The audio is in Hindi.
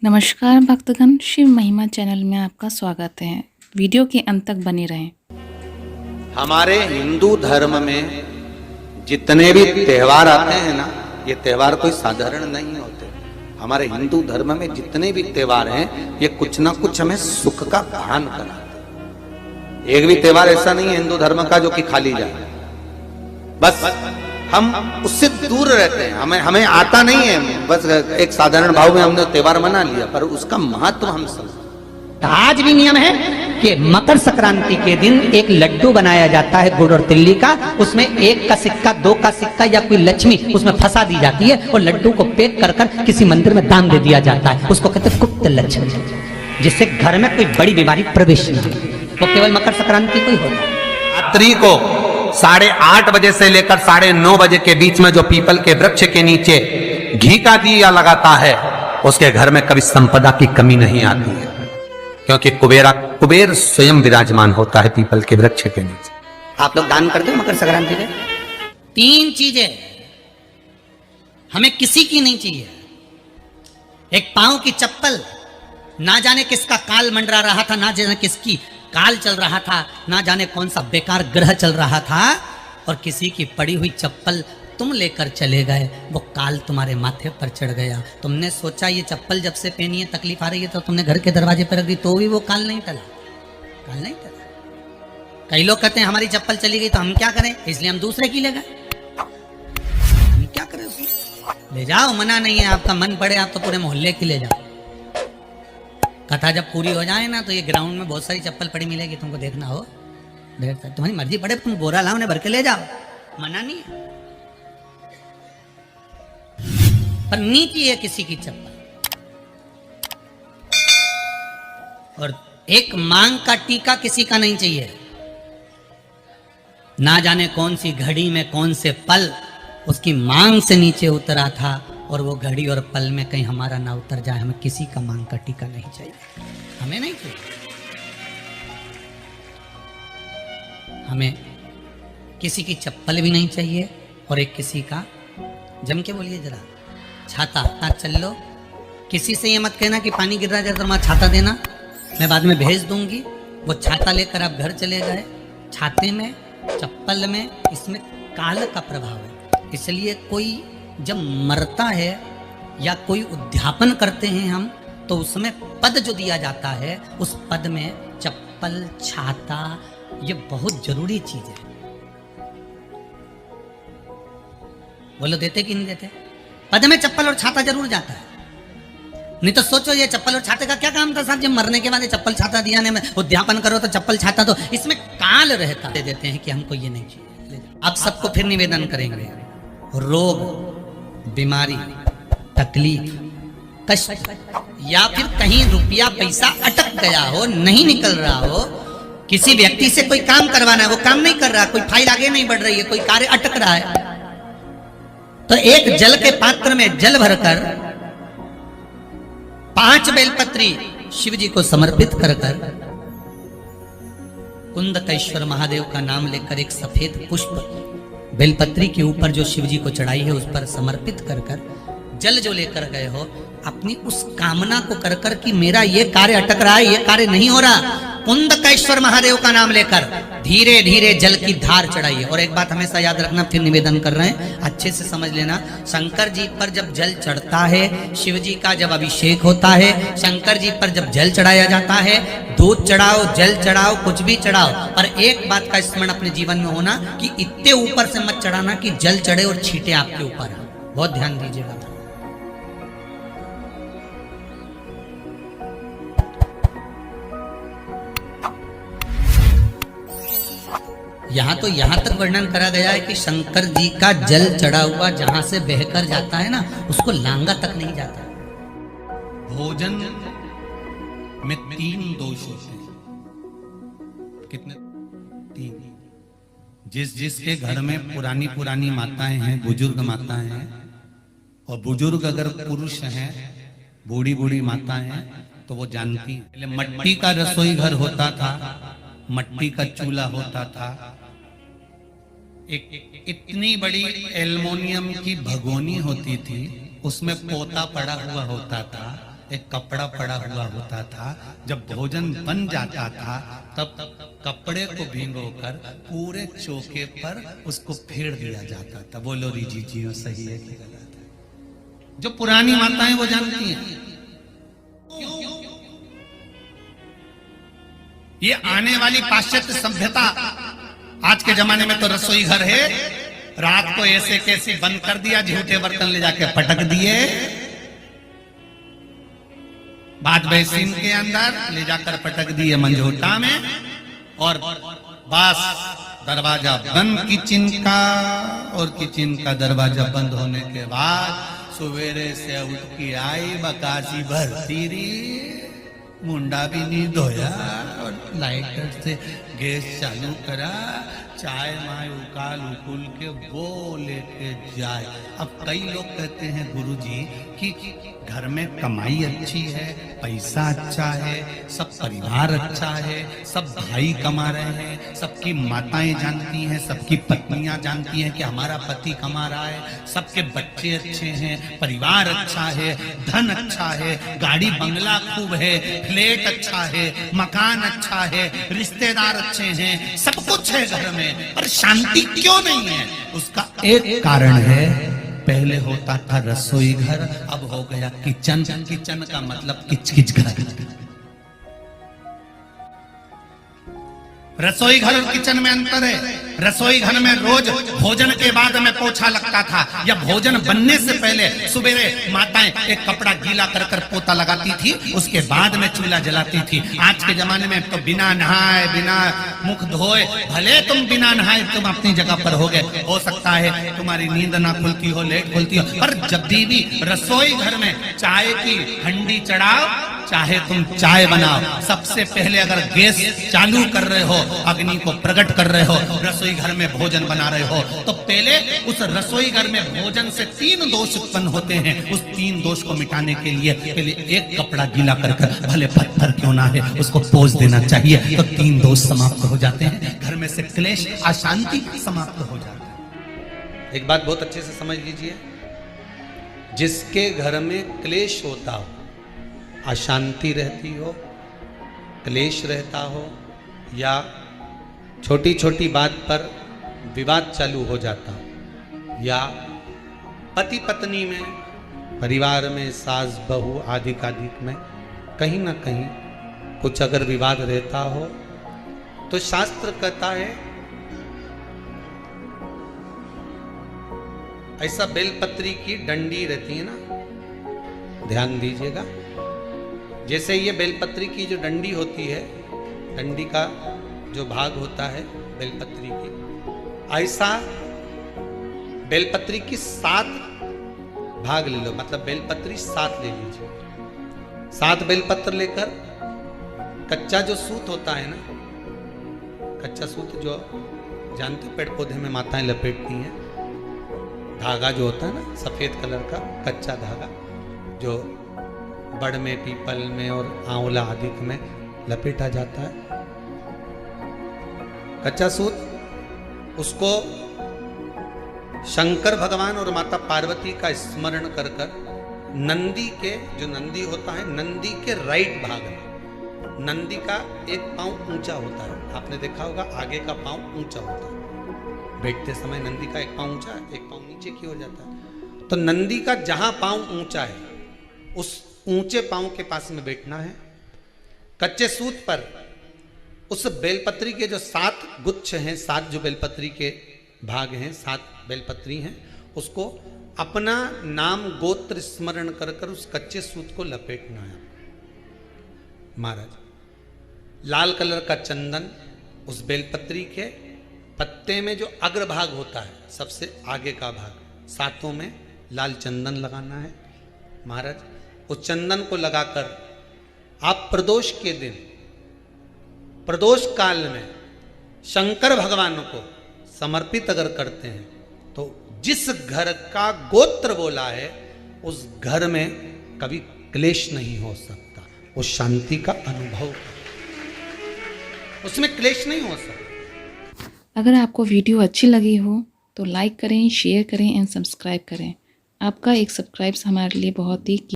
नमस्कार भक्तगण, शिव महिमा चैनल में आपका स्वागत है। वीडियो के अंत तक बने रहें। हमारे हिंदू धर्म में जितने भी त्योहार आते हैं ना, ये त्योहार कोई साधारण नहीं होते। हमारे हिंदू धर्म में जितने भी त्योहार हैं, ये कुछ ना कुछ हमें सुख का भान कराते। एक भी त्योहार ऐसा नहीं है हिंदू धर्म का जो कि खाली जाए। बस हम उससे दूर रहते हैं, हमें आता नहीं है। बस एक साधारण भाव में हमने त्योहार मना लिया, पर उसका महत्व हम समझते। आज भी नियम है कि मकर संक्रांति के दिन एक लड्डू बनाया जाता है गुड़ और तिल्ली का। उसमें 1 का सिक्का, 2 का सिक्का या कोई लक्ष्मी उसमें फंसा दी जाती है और लड्डू को पैक कर कर किसी मंदिर में दान दे दिया जाता है। उसको कहते हैं गुप्त लक्ष्मी, जिससे घर में कोई बड़ी बीमारी प्रवेश न हो। वो केवल मकर संक्रांति को ही होता है। रात्रि को 8:30 बजे से लेकर 9:30 बजे के बीच में जो पीपल के वृक्ष के नीचे घी का दिया लगाता है, उसके घर में कभी संपदा की कमी नहीं आती है, क्योंकि कुबेर स्वयं विराजमान होता है पीपल के वृक्ष के नीचे। आप लोग दान करते हो मकर संक्रांति में? 3 चीजें हमें किसी की नहीं चाहिए। एक पांव की चप्पल, ना जाने किसका काल मंडरा रहा था, ना जाने किसकी काल चल रहा था, ना जाने कौन सा बेकार ग्रह चल रहा था, और किसी की पड़ी हुई चप्पल तुम लेकर चले गए। वो काल तुम्हारे माथे पर चढ़ गया। तुमने सोचा ये चप्पल जब से पहनी है तकलीफ आ रही है, तो तुमने घर के दरवाजे पर रख दी, तो भी वो काल नहीं टला। काल नहीं टला। कई लोग कहते हैं हमारी चप्पल चली गई तो हम क्या करें, इसलिए हम दूसरे की ले गए। हम क्या करें उसमें? ले जाओ, मना नहीं है। आपका मन पड़े आप तो पूरे मोहल्ले की ले जाओ। कथा जब पूरी हो जाए ना, तो ये ग्राउंड में बहुत सारी चप्पल पड़ी मिलेगी, तुमको देखना हो ढेर सारी। तुम्हारी मर्जी पड़े, तुम बोरा लाओ, उन्हें भर के ले जाओ, मना नहीं है। पर नीति है किसी की चप्पल। और एक मांग का टीका किसी का नहीं चाहिए। ना जाने कौन सी घड़ी में कौन से पल उसकी मांग से नीचे उतरा था, और वो घड़ी और पल में कहीं हमारा ना उतर जाए। हमें किसी का मांग का टीका नहीं चाहिए, हमें नहीं चाहिए। हमें किसी की चप्पल भी नहीं चाहिए, और एक किसी का, जम के बोलिए जरा, छाता। ना चल लो, किसी से ये मत कहना कि पानी गिर रहा है, जरा छाता देना, मैं बाद में भेज दूंगी। वो छाता लेकर आप घर चले गए। छाते में, चप्पल में, इसमें काल का प्रभाव है। इसलिए कोई जब मरता है या कोई उद्यापन करते हैं हम, तो उसमें पद जो दिया जाता है, उस पद में चप्पल, छाता, ये बहुत जरूरी चीज है। बोलो देते कि नहीं देते? पद में चप्पल और छाता जरूर जाता है। नहीं तो सोचो ये चप्पल और छाते का क्या काम था साहब? जब मरने के बाद ये चप्पल छाता दिया ने, उद्यापन करो तो चप्पल छाता, तो इसमें काल रहता। दे देते हैं कि हमको ये नहीं चाहिए। आप सबको फिर निवेदन करेंगे, रोग, बीमारी, तकलीफ, कष्ट, या फिर कहीं रुपया पैसा अटक गया हो, नहीं निकल रहा हो, किसी व्यक्ति से कोई काम करवाना है, वो काम नहीं कर रहा, कोई फाइल आगे नहीं बढ़ रही है, कोई कार्य अटक रहा है, तो एक जल के पात्र में जल भरकर 5 बेलपत्री शिव जी को समर्पित कर कर, कुंदकेश्वर महादेव का नाम लेकर एक सफेद पुष्प बेलपत्री के ऊपर जो शिव जी को चढ़ाई है, उस पर समर्पित कर कर, जल जो लेकर गए हो, अपनी उस कामना को कर कर कि मेरा ये कार्य अटक रहा है, ये कार्य नहीं हो रहा, कुंदकेश्वर महादेव का नाम लेकर धीरे धीरे जल की धार चढ़ाइए। और एक बात हमेशा याद रखना, फिर निवेदन कर रहे हैं, अच्छे से समझ लेना। शंकर जी पर जब जल चढ़ता है, शिव जी का जब अभिषेक होता है, शंकर जी पर जब जल चढ़ाया जाता है, दूध चढ़ाओ, जल चढ़ाओ, कुछ भी चढ़ाओ, पर एक बात का स्मरण अपने जीवन में होना कि इतने ऊपर से मत चढ़ाना कि जल चढ़े और छींटे आपके ऊपर। बहुत ध्यान दीजिएगा। यहां तो यहां तक वर्णन करा गया है कि शंकर जी का जल चढ़ा हुआ जहां से बहकर जाता है ना, उसको लांगा तक नहीं जाता। भोजन में 3 दोष होते हैं। कितने? 3। जिसके घर में पुरानी माताएं हैं, बुजुर्ग माताएं हैं, और बुजुर्ग अगर पुरुष हैं, बूढ़ी माताएं हैं, तो वो जानती हैं। पहले मट्टी का रसोई घर होता था, मट्टी का चूल्हा होता था, एक इतनी बड़ी एल्युमिनियम की भगोनी होती थी, उसमें पोता पड़ा हुआ होता था, एक कपड़ा पड़ा हुआ होता था। जब भोजन बन जाता था तब कपड़े को भिगोकर पूरे चौके पर उसको फेर दिया जाता था। बोलो रीजी जी सही है कि गलत है? जो पुरानी माताएं वो जानती हैं। ये आने वाली पाश्चात्य सभ्यता, आज के जमाने में तो रसोई घर है, रात को ऐसे कैसे बंद कर दिया, झूठे बर्तन ले जाके पटक दिए, बाद बेसिन के अंदर ले जाकर पटक दिए मंझोटा में, और बस दरवाजा बंद किचन का। और किचन का दरवाजा बंद होने के बाद सवेरे से उठ के आई, बकासी भरती रही, मुंडा भी नहीं धोया और लाइटर से गैस चालू करा, चाय माय उकुल के वो लेके जाए। अब कई लोग कहते हैं गुरुजी कि घर में कमाई अच्छी है, पैसा अच्छा है, सब परिवार अच्छा है, सब भाई कमा रहे हैं, सबकी माताएं जानती हैं, सबकी पत्नियां जानती हैं कि हमारा पति कमा रहा है, सबके बच्चे अच्छे हैं, परिवार अच्छा है, धन अच्छा है, गाड़ी बंगला खूब है, फ्लैट अच्छा है, मकान अच्छा है, रिश्तेदार अच्छे हैं, सब कुछ है घर में, पर शांति क्यों नहीं है? उसका एक कारण है, पहले होता था रसोई घर, अब हो गया किचन। किचन का मतलब किच घर। रसोई घर और किचन में अंतर है। रसोई घर में रोज भोजन के बाद में पोछा लगता था, या भोजन बनने से पहले सुबेरे माताएं एक कपड़ा गीला कर कर पोता लगाती थी, उसके बाद में चूल्हा जलाती थी। आज के जमाने में तो बिना नहाए, बिना मुख धोए, भले तुम बिना नहाए तुम अपनी जगह पर हो गए, हो सकता है तुम्हारी नींद ना खुलती हो, लेट खुलती हो, पर जब भी रसोई घर में चाय की हंडी चढ़ाओ, चाहे तुम चाय बनाओ, सबसे पहले अगर गैस चालू कर रहे हो, अग्नि को प्रकट कर रहे हो, रसोई घर में भोजन बना रहे हो, तो पहले उस रसोई घर में भोजन से 3 दोष उत्पन्न होते हैं। उस 3 दोष को मिटाने के लिए पहले एक कपड़ा गीला कर भले पत्थर क्यों ना है उसको पोंछ देना चाहिए, तो 3 दोष समाप्त हो जाते हैं, घर में से क्लेश अशांति समाप्त हो जाती है। एक बात बहुत अच्छे से समझ लीजिए, जिसके घर में क्लेश होता हो, अशांति रहती हो, क्लेश रहता हो, या छोटी छोटी बात पर विवाद चालू हो जाता हो, या पति पत्नी में, परिवार में, सास बहू आदि में कहीं ना कहीं कुछ अगर विवाद रहता हो, तो शास्त्र कहता है ऐसा बेलपत्री की डंडी रहती है ना, ध्यान दीजिएगा, जैसे ये बेलपत्री की जो डंडी होती है, डंडी का जो भाग होता है बेलपत्री की, ऐसा बेलपत्री की 7 भाग ले लो, मतलब बेलपत्री 7 ले लीजिए। 7 बेलपत्र लेकर कच्चा जो सूत होता है ना, कच्चा सूत जो जानते पेड़ पौधे में माताएं लपेटती हैं, धागा जो होता है ना सफेद कलर का कच्चा धागा, जो बड़ में, पीपल में और आंवला आदि में लपेटा जाता है, कच्चा सूत, उसको शंकर भगवान और माता पार्वती का स्मरण कर कर नंदी के, जो नंदी होता है, नंदी के राइट भाग में, नंदी का एक पांव ऊंचा होता है, आपने देखा होगा आगे का पांव ऊंचा होता है, बैठते समय नंदी का एक पांव ऊंचा, एक पांव नीचे की हो जाता है। तो नंदी का जहां पांव ऊंचा है, उस ऊंचे पांव के पास में बैठना है। कच्चे सूत पर उस बेलपत्री के जो 7 गुच्छ हैं, 7 जो बेलपत्री के भाग हैं, 7 बेलपत्री हैं, उसको अपना नाम गोत्र स्मरण कर कर उस कच्चे सूत को लपेटना है। महाराज, लाल कलर का चंदन उस बेलपत्री के पत्ते में जो अग्रभाग होता है, सबसे आगे का भाग, 7 में लाल चंदन लगाना है। महाराज, उस चंदन को लगाकर आप प्रदोष के दिन, प्रदोष काल में शंकर भगवान को समर्पित अगर करते हैं, तो जिस घर का गोत्र बोला है उस घर में कभी क्लेश नहीं हो सकता, उस शांति का अनुभव, उसमें क्लेश नहीं हो सकता। अगर आपको वीडियो अच्छी लगी हो तो लाइक करें, शेयर करें एंड सब्सक्राइब करें। आपका एक सब्सक्राइब हमारे लिए बहुत ही